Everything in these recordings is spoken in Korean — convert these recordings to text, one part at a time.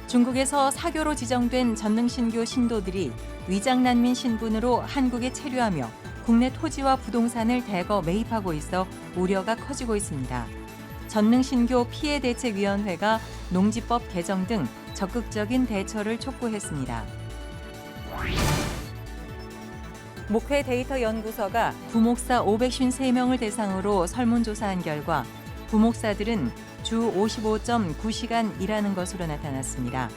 중국에서 사교로 지정된 전능신교 신도들이 위장난민 신분으로 한국에 체류하며 국내 토지와 부동산을 대거 매입하고 있어 우려가 커지고 있습니다. 전능신교 피해대책위원회가 농지법 개정 등 적극적인 대처를 촉구했습니다. 목회 데이터 연구소가 부목사 553명을 대상으로 설문조사한 결과 부목사들은 주 55.9시간 일하는 것으로 나타났습니다.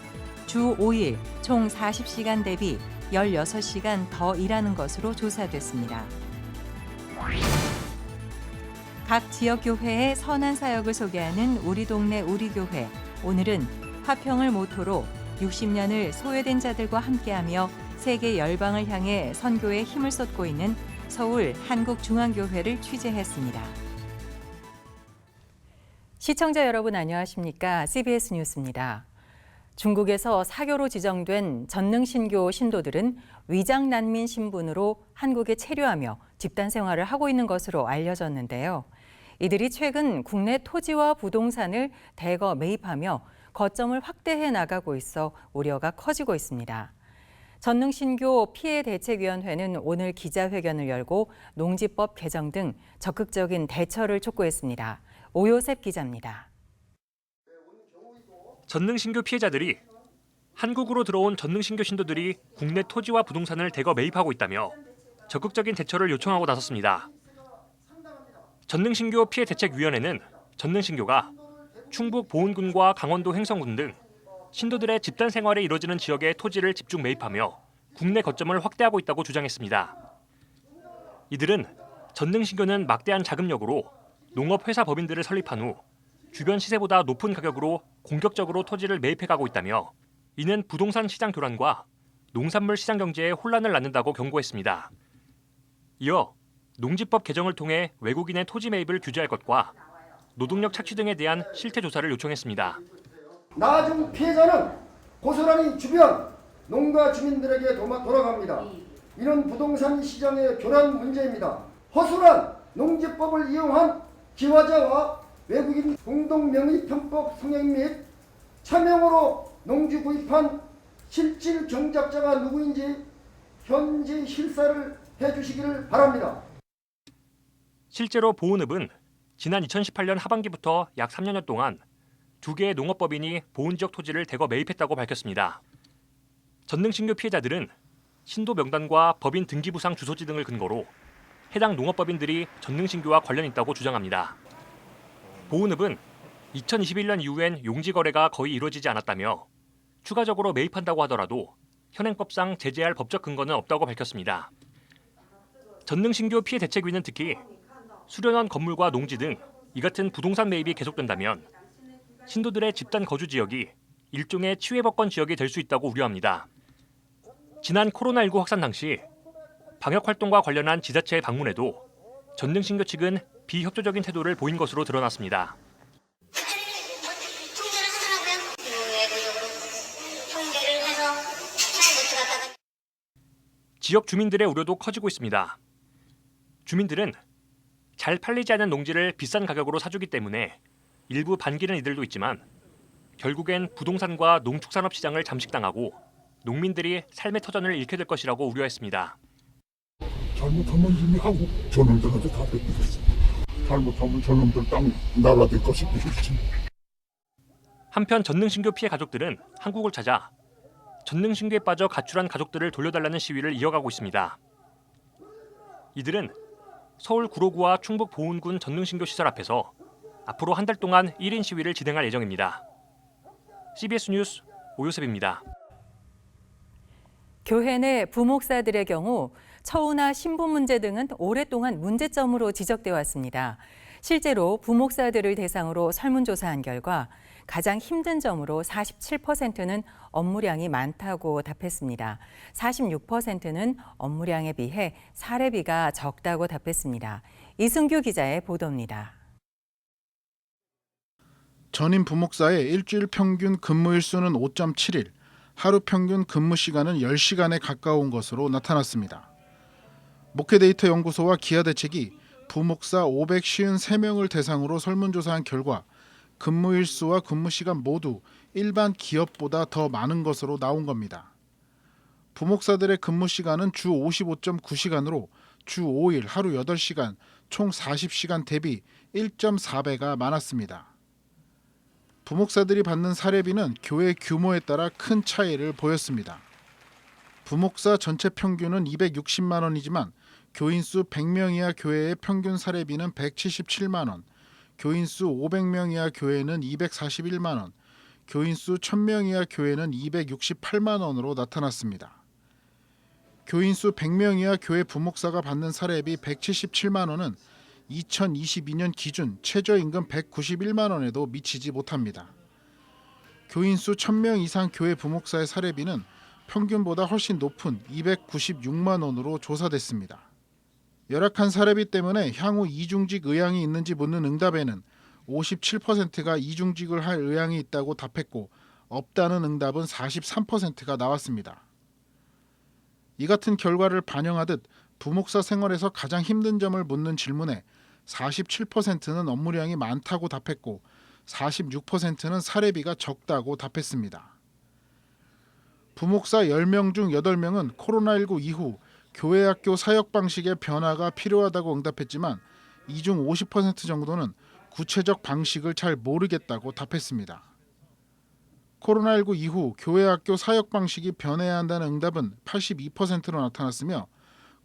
주 5일 총 40시간 대비 16시간 더 일하는 것으로 조사됐습니다. 각 지역 교회의 선한 사역을 소개하는 우리 동네 우리 교회. 오늘은 화평을 모토로 60년을 소외된 자들과 함께하며 세계 열방을 향해 선교에 힘을 쏟고 있는 서울 한국중앙교회를 취재했습니다. 시청자 여러분 안녕하십니까? CBS 뉴스입니다. 중국에서 사교로 지정된 전능신교 신도들은 위장난민 신분으로 한국에 체류하며 집단 생활을 하고 있는 것으로 알려졌는데요. 이들이 최근 국내 토지와 부동산을 대거 매입하며 거점을 확대해 나가고 있어 우려가 커지고 있습니다. 전능신교 피해대책위원회는 오늘 기자회견을 열고 농지법 개정 등 적극적인 대처를 촉구했습니다. 오요셉 기자입니다. 전능신교 피해자들이 한국으로 들어온 전능신교 신도들이 국내 토지와 부동산을 대거 매입하고 있다며 적극적인 대처를 요청하고 나섰습니다. 전능신교 피해대책위원회는 전능신교가 충북 보은군과 강원도 횡성군 등 신도들의 집단 생활에 이뤄지는 지역의 토지를 집중 매입하며 국내 거점을 확대하고 있다고 주장했습니다. 이들은 전능신교는 막대한 자금력으로 농업회사 법인들을 설립한 후 주변 시세보다 높은 가격으로 공격적으로 토지를 매입해가고 있다며 이는 부동산 시장 교란과 농산물 시장 경제에 혼란을 낳는다고 경고했습니다. 이어 농지법 개정을 통해 외국인의 토지 매입을 규제할 것과 노동력 착취 등에 대한 실태 조사를 요청했습니다. 나중 피해자는 고스란히 주변 농가 주민들에게 돌아갑니다. 이는 부동산 시장의 교란 문제입니다. 허술한 농지법을 이용한 기화자와 외국인 공동명의 편법 성행 및 차명으로 농지 구입한 실질 경작자가 누구인지 현지 실사를 해주시기를 바랍니다. 실제로 보은읍은 지난 2018년 하반기부터 약 3년여 동안 2개의 농업법인이 보은 지역 토지를 대거 매입했다고 밝혔습니다. 전능신교 피해자들은 신도 명단과 법인 등기부상 주소지 등을 근거로 해당 농업법인들이 전능신교와 관련 있다고 주장합니다. 보은읍은 2021년 이후엔 용지 거래가 거의 이루어지지 않았다며 추가적으로 매입한다고 하더라도 현행법상 제재할 법적 근거는 없다고 밝혔습니다. 전능신교 피해대책위는 특히 수련원 건물과 농지 등 이 같은 부동산 매입이 계속된다면 신도들의 집단 거주 지역이 일종의 치외법권 지역이 될 수 있다고 우려합니다. 지난 코로나19 확산 당시 방역활동과 관련한 지자체의 방문에도 전능신교 측은 비협조적인 태도를 보인 것으로 드러났습니다. 지역 주민들의 우려도 커지고 있습니다. 주민들은 잘 팔리지 않은 농지를 비싼 가격으로 사주기 때문에 일부 반기는 이들도 있지만 결국엔 부동산과 농축산업 시장을 잠식당하고 농민들이 삶의 터전을 잃게 될 것이라고 우려했습니다. 잘못하면 이미 하고 저놈들한테 다 뺏기겠어. 잘못하면 저놈들 땅 날아들 것이 무섭지. 한편 전능신교 피해 가족들은 한국을 찾아 전능신교에 빠져 가출한 가족들을 돌려달라는 시위를 이어가고 있습니다. 이들은 서울 구로구와 충북 보은군 전능신교 시설 앞에서 앞으로 한 달 동안 1인 시위를 진행할 예정입니다. CBS 뉴스 오요셉입니다. 교회 내 부목사들의 경우 처우나 신분 문제 등은 오랫동안 문제점으로 지적돼 왔습니다. 실제로 부목사들을 대상으로 설문조사한 결과 가장 힘든 점으로 47%는 업무량이 많다고 답했습니다. 46%는 업무량에 비해 사례비가 적다고 답했습니다. 이승규 기자의 보도입니다. 전임 부목사의 일주일 평균 근무일 수는 5.7일, 하루 평균 근무 시간은 10시간에 가까운 것으로 나타났습니다. 목회데이터 연구소와 기아대책이 부목사 553명을 대상으로 설문조사한 결과 근무일 수와 근무 시간 모두 일반 기업보다 더 많은 것으로 나온 겁니다. 부목사들의 근무 시간은 주 55.9시간으로 주 5일 하루 8시간 총 40시간 대비 1.4배가 많았습니다. 부목사들이 받는 사례비는 교회 규모에 따라 큰 차이를 보였습니다. 부목사 전체 평균은 260만 원이지만 교인수 100명 이하 교회의 평균 사례비는 177만 원, 교인수 500명 이하 교회는 241만 원, 교인수 1000명 이하 교회는 268만 원으로 나타났습니다. 교인수 100명 이하 교회 부목사가 받는 사례비 177만 원은 2022년 기준 최저임금 191만 원에도 미치지 못합니다. 교인수 1000명 이상 교회 부목사의 사례비는 평균보다 훨씬 높은 296만 원으로 조사됐습니다. 열악한 사례비 때문에 향후 이중직 의향이 있는지 묻는 응답에는 57%가 이중직을 할 의향이 있다고 답했고 없다는 응답은 43%가 나왔습니다. 이 같은 결과를 반영하듯 부목사 생활에서 가장 힘든 점을 묻는 질문에 47%는 업무량이 많다고 답했고 46%는 사례비가 적다고 답했습니다. 부목사 10명 중 8명은 코로나19 이후 교회 학교 사역 방식의 변화가 필요하다고 응답했지만 이 중 50% 정도는 구체적 방식을 잘 모르겠다고 답했습니다. 코로나19 이후 교회 학교 사역 방식이 변해야 한다는 응답은 82%로 나타났으며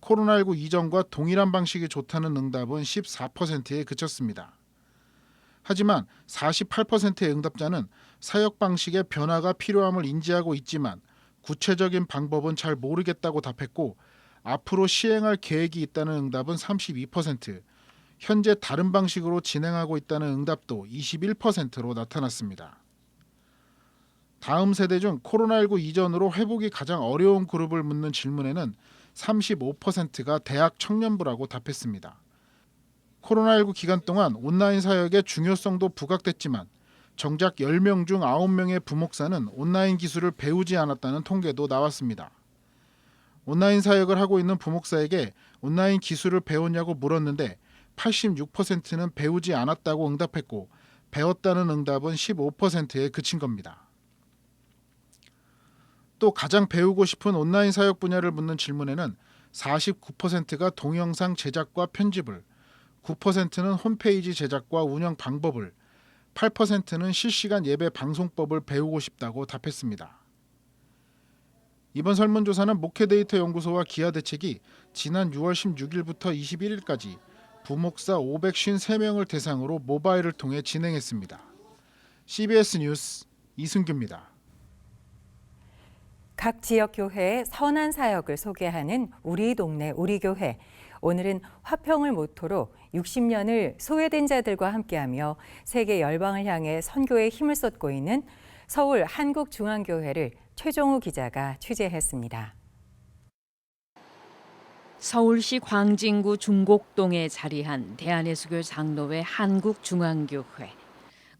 코로나19 이전과 동일한 방식이 좋다는 응답은 14%에 그쳤습니다. 하지만 48%의 응답자는 사역 방식의 변화가 필요함을 인지하고 있지만 구체적인 방법은 잘 모르겠다고 답했고 앞으로 시행할 계획이 있다는 응답은 32%, 현재 다른 방식으로 진행하고 있다는 응답도 21%로 나타났습니다. 다음 세대 중 코로나19 이전으로 회복이 가장 어려운 그룹을 묻는 질문에는 35%가 대학 청년부라고 답했습니다. 코로나19 기간 동안 온라인 사역의 중요성도 부각됐지만 정작 10명 중 9명의 부목사는 온라인 기술을 배우지 않았다는 통계도 나왔습니다. 온라인 사역을 하고 있는 부목사에게 온라인 기술을 배웠냐고 물었는데 86%는 배우지 않았다고 응답했고 배웠다는 응답은 15%에 그친 겁니다. 또 가장 배우고 싶은 온라인 사역 분야를 묻는 질문에는 49%가 동영상 제작과 편집을, 9%는 홈페이지 제작과 운영 방법을, 8%는 실시간 예배 방송법을 배우고 싶다고 답했습니다. 이번 설문조사는 목회데이터 연구소와 기아대책이 지난 6월 16일부터 21일까지 부목사 553명을 대상으로 모바일을 통해 진행했습니다. CBS 뉴스 이승규입니다. 각 지역 교회의 선한 사역을 소개하는 우리 동네 우리 교회. 오늘은 화평을 모토로 60년을 소외된 자들과 함께하며 세계 열방을 향해 선교에 힘을 쏟고 있는 서울 한국중앙교회를 최종우 기자가 취재했습니다. 서울시 광진구 중곡동에 자리한 대한예수교 장로회 한국중앙교회.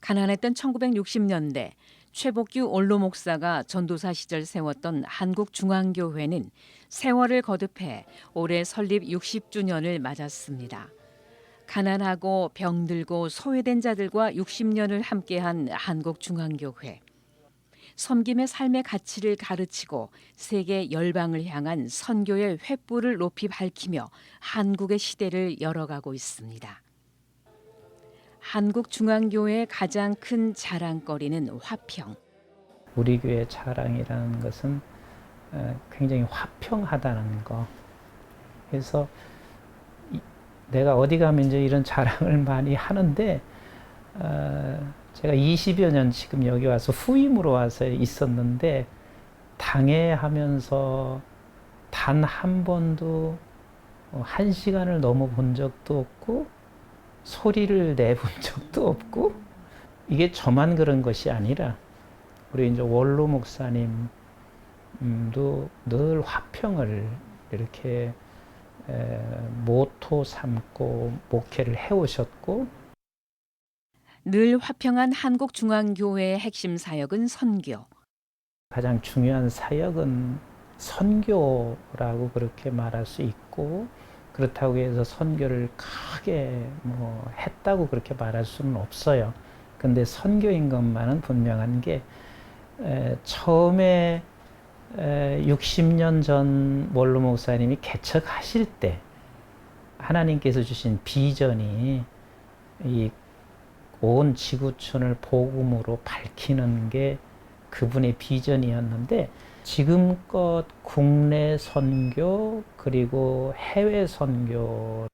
가난했던 1960년대 최복규 원로 목사가 전도사 시절 세웠던 한국중앙교회는 세월을 거듭해 올해 설립 60주년을 맞았습니다. 가난하고 병들고 소외된 자들과 60년을 함께한 한국중앙교회. 섬김의 삶의 가치를 가르치고 세계 열방을 향한 선교의 횃불을 높이 밝히며 한국의 시대를 열어가고 있습니다. 한국중앙교회의 가장 큰 자랑거리는 화평. 우리 교회 자랑이라는 것은 굉장히 화평하다는 거. 그래서 내가 어디 가면 이제 이런 자랑을 많이 하는데 제가 20여 년 지금 여기 와서 후임으로 와서 있었는데 당회하면서 단 한 번도 1시간을 넘어 본 적도 없고 소리를 내본 적도 없고 이게 저만 그런 것이 아니라 우리 이제 원로 목사님도 늘 화평을 이렇게 모토 삼고 목회를 해오셨고 늘 화평한 한국중앙교회의 핵심 사역은 선교. 가장 중요한 사역은 선교라고 그렇게 말할 수 있고 그렇다고 해서 선교를 크게 했다고 그렇게 말할 수는 없어요. 근데 선교인 것만은 분명한 게 처음에 60년 전 원로 목사님이 개척하실 때 하나님께서 주신 비전이 이 온 지구촌을 복음으로 밝히는 게 그분의 비전이었는데, 지금껏 국내 선교 그리고 해외 선교,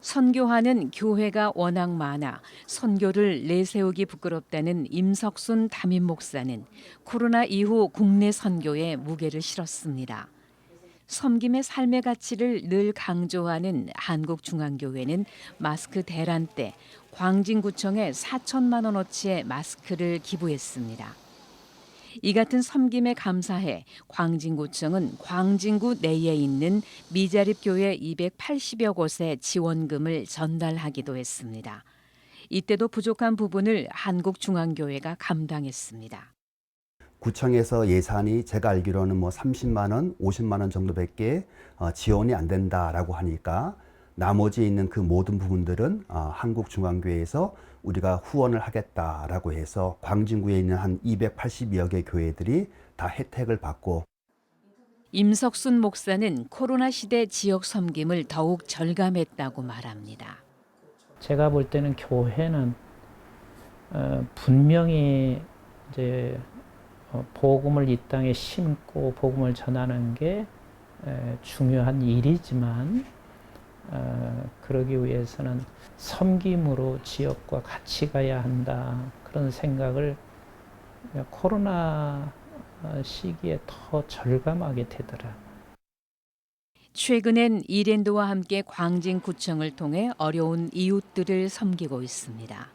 선교하는 교회가 워낙 많아 선교를 내세우기 부끄럽다는 임석순 담임 목사는 코로나 이후 국내 선교에 무게를 실었습니다. 섬김의 삶의 가치를 늘 강조하는 한국중앙교회는 마스크 대란 때 광진구청에 4천만 원어치의 마스크를 기부했습니다. 이 같은 섬김에 감사해 광진구청은 광진구 내에 있는 미자립교회 280여 곳에 지원금을 전달하기도 했습니다. 이때도 부족한 부분을 한국중앙교회가 감당했습니다. 구청에서 예산이 제가 알기로는 뭐 30만 원, 50만 원 정도밖에 지원이 안 된다라고 하니까 나머지 있는 그 모든 부분들은 한국중앙교회에서 우리가 후원을 하겠다라고 해서 광진구에 있는 한 280여 개 교회들이 다 혜택을 받고, 임석순 목사는 코로나 시대 지역 섬김을 더욱 절감했다고 말합니다. 제가 볼 때는 교회는 분명히 이제 복음을 이 땅에 심고 복음을 전하는 게 중요한 일이지만, 그러기 위해서는 섬김으로 지역과 같이 가야 한다, 그런 생각을 코로나 시기에 더 절감하게 되더라. 최근엔 이랜드와 함께 광진구청을 통해 어려운 이웃들을 섬기고 있습니다.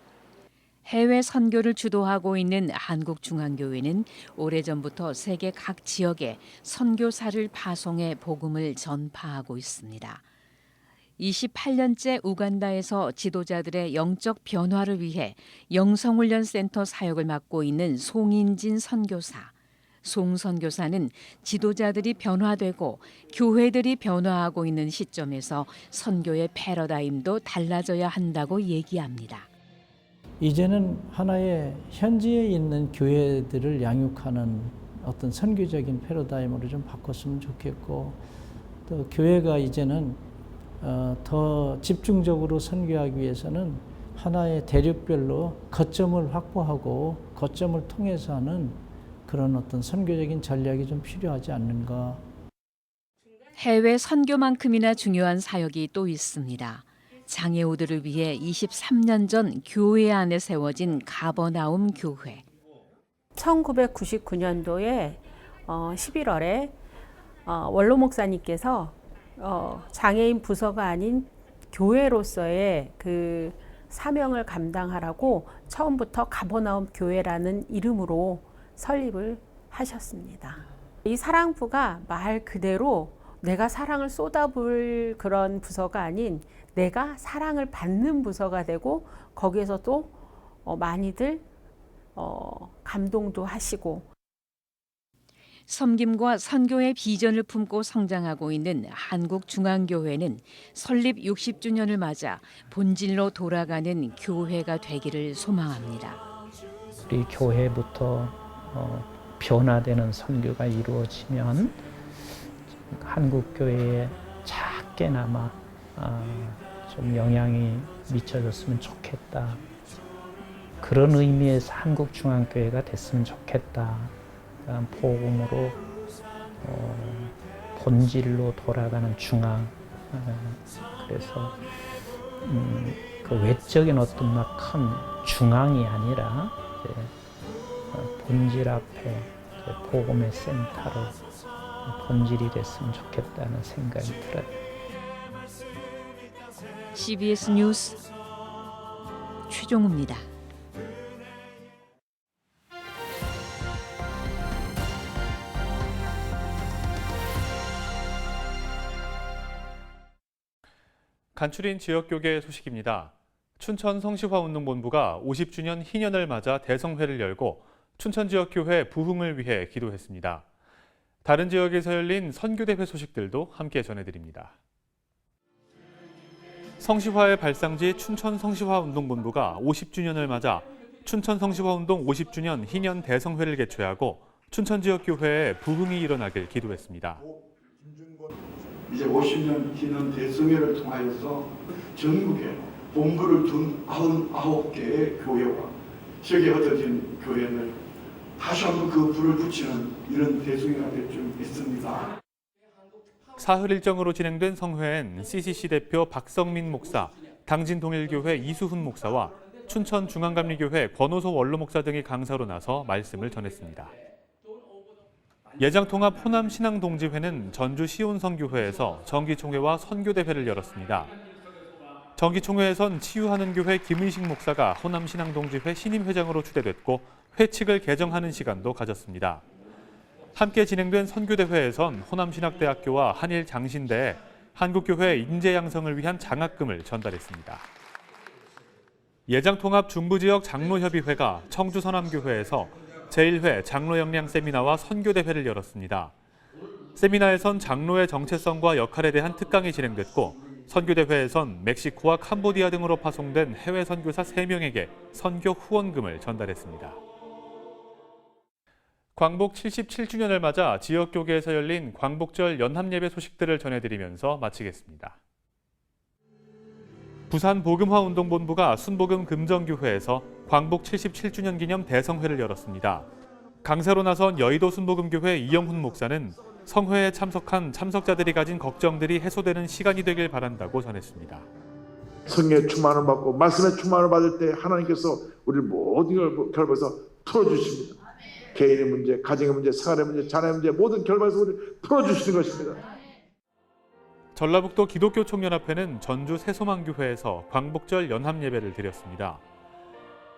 해외 선교를 주도하고 있는 한국중앙교회는 오래전부터 세계 각 지역에 선교사를 파송해 복음을 전파하고 있습니다. 28년째 우간다에서 지도자들의 영적 변화를 위해 영성훈련센터 사역을 맡고 있는 송인진 선교사. 송 선교사는 지도자들이 변화되고 교회들이 변화하고 있는 시점에서 선교의 패러다임도 달라져야 한다고 얘기합니다. 이제는 하나의 현지에 있는 교회들을 양육하는 어떤 선교적인 패러다임으로 좀 바꿨으면 좋겠고, 또 교회가 이제는 더 집중적으로 선교하기 위해서는 하나의 대륙별로 거점을 확보하고 거점을 통해서 하는 그런 어떤 선교적인 전략이 좀 필요하지 않는가. 해외 선교만큼이나 중요한 사역이 또 있습니다. 장애우들을 위해 23년 전 교회 안에 세워진 가버나움 교회. 1999년도에 11월에 원로 목사님께서 장애인 부서가 아닌 교회로서의 그 사명을 감당하라고 처음부터 가버나움 교회라는 이름으로 설립을 하셨습니다. 이 사랑부가 말 그대로 내가 사랑을 쏟아부을 그런 부서가 아닌 내가 사랑을 받는 부서가 되고, 거기에서 또 많이들 감동도 하시고. 섬김과 선교의 비전을 품고 성장하고 있는 한국중앙교회는 설립 60주년을 맞아 본질로 돌아가는 교회가 되기를 소망합니다. 우리 교회부터 변화되는 선교가 이루어지면 한국교회에 작게나마 좀 영향이 미쳐졌으면 좋겠다. 그런 의미에서 한국중앙교회가 됐으면 좋겠다. 복음으로 본질로 돌아가는 중앙. 그래서 그 외적인 어떤 막 큰 중앙이 아니라 본질 앞에 복음의 센터로 본질이 됐으면 좋겠다는 생각이 들어요. CBS 뉴스 최종우입니다. 간추린 지역교계 소식입니다. 춘천 성시화운동본부가 50주년 희년을 맞아 대성회를 열고 춘천지역교회 부흥을 위해 기도했습니다. 다른 지역에서 열린 선교대회 소식들도 함께 전해드립니다. 성시화의 발상지 춘천 성시화운동본부가 50주년을 맞아 춘천 성시화운동 50주년 희년 대성회를 개최하고 춘천지역교회에 부흥이 일어나길 기도했습니다. 이제 50년 기념 대성회를 통하여서 전국에 본부를 둔 99개의 교회와 지역에 흩어진 교회를 다시 한번 그 불을 붙이는 이런 대성회가 될 줄 믿습니다. 사흘 일정으로 진행된 성회엔 CCC 대표 박성민 목사, 당진동일교회 이수훈 목사와 춘천중앙감리교회 권호소 원로 목사 등이 강사로 나서 말씀을 전했습니다. 예장통합 호남신앙동지회는 전주 시온성교회에서 정기총회와 선교대회를 열었습니다. 정기총회에선 치유하는 교회 김의식 목사가 호남신앙동지회 신임회장으로 추대됐고 회칙을 개정하는 시간도 가졌습니다. 함께 진행된 선교대회에선 호남신학대학교와 한일장신대에 한국교회 인재양성을 위한 장학금을 전달했습니다. 예장통합 중부지역 장로협의회가 청주서남교회에서 제1회 장로 역량 세미나와 선교대회를 열었습니다. 세미나에선 장로의 정체성과 역할에 대한 특강이 진행됐고 선교대회에선 멕시코와 캄보디아 등으로 파송된 해외 선교사 3명에게 선교 후원금을 전달했습니다. 광복 77주년을 맞아 지역교계에서 열린 광복절 연합예배 소식들을 전해드리면서 마치겠습니다. 부산 복음화운동본부가 순복음 금정교회에서 광복 77주년 기념 대성회를 열었습니다. 강사로 나선 여의도 순복음교회 이영훈 목사는 성회에 참석한 참석자들이 가진 걱정들이 해소되는 시간이 되길 바란다고 전했습니다. 성령의 충만을 받고 말씀의 충만을 받을 때 하나님께서 우리 모든 걸 결박해서 풀어주십니다. 개인의 문제, 가정의 문제, 생활의 문제, 자녀의 문제 모든 결박에서 우리를 풀어주시는 것입니다. 전라북도 기독교총연합회는 전주 새소망교회에서 광복절 연합예배를 드렸습니다.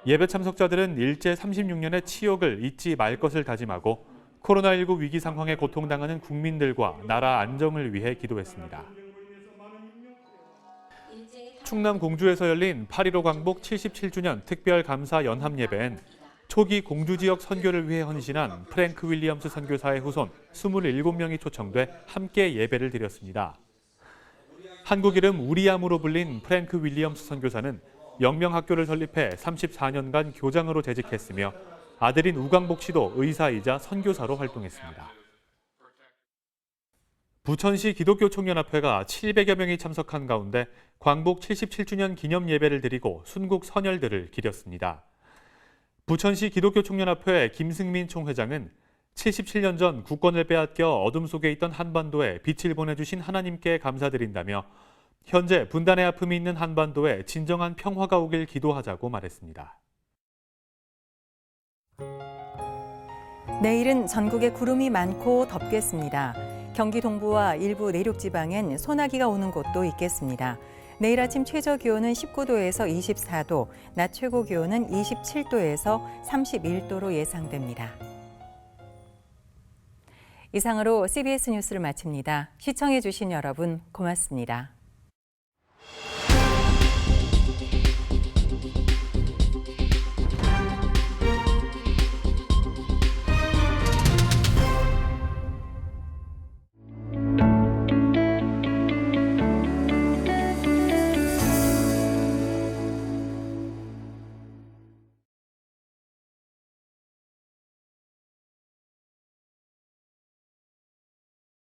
예배 참석자들은 일제 36년의 치욕을 잊지 말 것을 다짐하고 코로나19 위기 상황에 고통당하는 국민들과 나라 안정을 위해 기도했습니다. 충남 공주에서 열린 8.15 광복 77주년 특별 감사 연합예배엔 초기 공주지역 선교를 위해 헌신한 프랭크 윌리엄스 선교사의 후손 27명이 초청돼 함께 예배를 드렸습니다. 한국 이름 우리암으로 불린 프랭크 윌리엄스 선교사는 영명학교를 설립해 34년간 교장으로 재직했으며 아들인 우광복 씨도 의사이자 선교사로 활동했습니다. 부천시 기독교총연합회가 700여 명이 참석한 가운데 광복 77주년 기념 예배를 드리고 순국 선열들을 기렸습니다. 부천시 기독교총연합회 김승민 총회장은 77년 전 국권을 빼앗겨 어둠 속에 있던 한반도에 빛을 보내주신 하나님께 감사드린다며 현재 분단의 아픔이 있는 한반도에 진정한 평화가 오길 기도하자고 말했습니다. 내일은 전국에 구름이 많고 덥겠습니다. 경기 동부와 일부 내륙 지방엔 소나기가 오는 곳도 있겠습니다. 내일 아침 최저 기온은 19도에서 24도, 낮 최고 기온은 27도에서 31도로 예상됩니다. 이상으로 CBS 뉴스를 마칩니다. 시청해 주신 여러분 고맙습니다.